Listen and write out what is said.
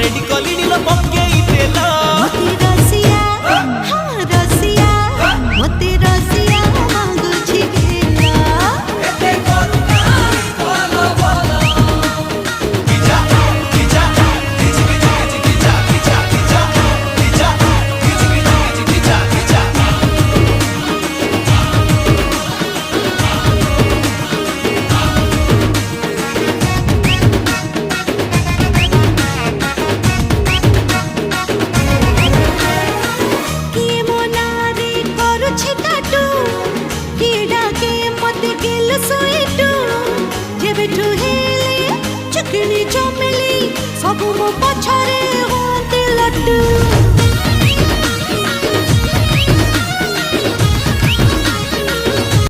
ready କଲିଣି ଲୋ ପକେଇ ତେଲ ମତେ ରସିଆ ହଁ ରସିଆ ମତେ ରସିଆ ମାଗୁଛି ଖେଳ ଏତେ କରୁଣା ଭଲ ଭଲ କିଚା କିଚା କିଚି କିଚି କିଚି କିଚା କିଚା କିଚା କିଚା କିଚି କିଚି କିଚି କିଚା କିଏ ମୋ ନାଁରେ କରୁଛି ଟାଟୁ କିଏ ଡାକେ ମତେ ଗେଲ ଶୋଇଟୁ ଯେବେଠୁ ହେଲେ ଚୁକିଣି ଚମେଲି ସବୁ ମୋ ପଛରେ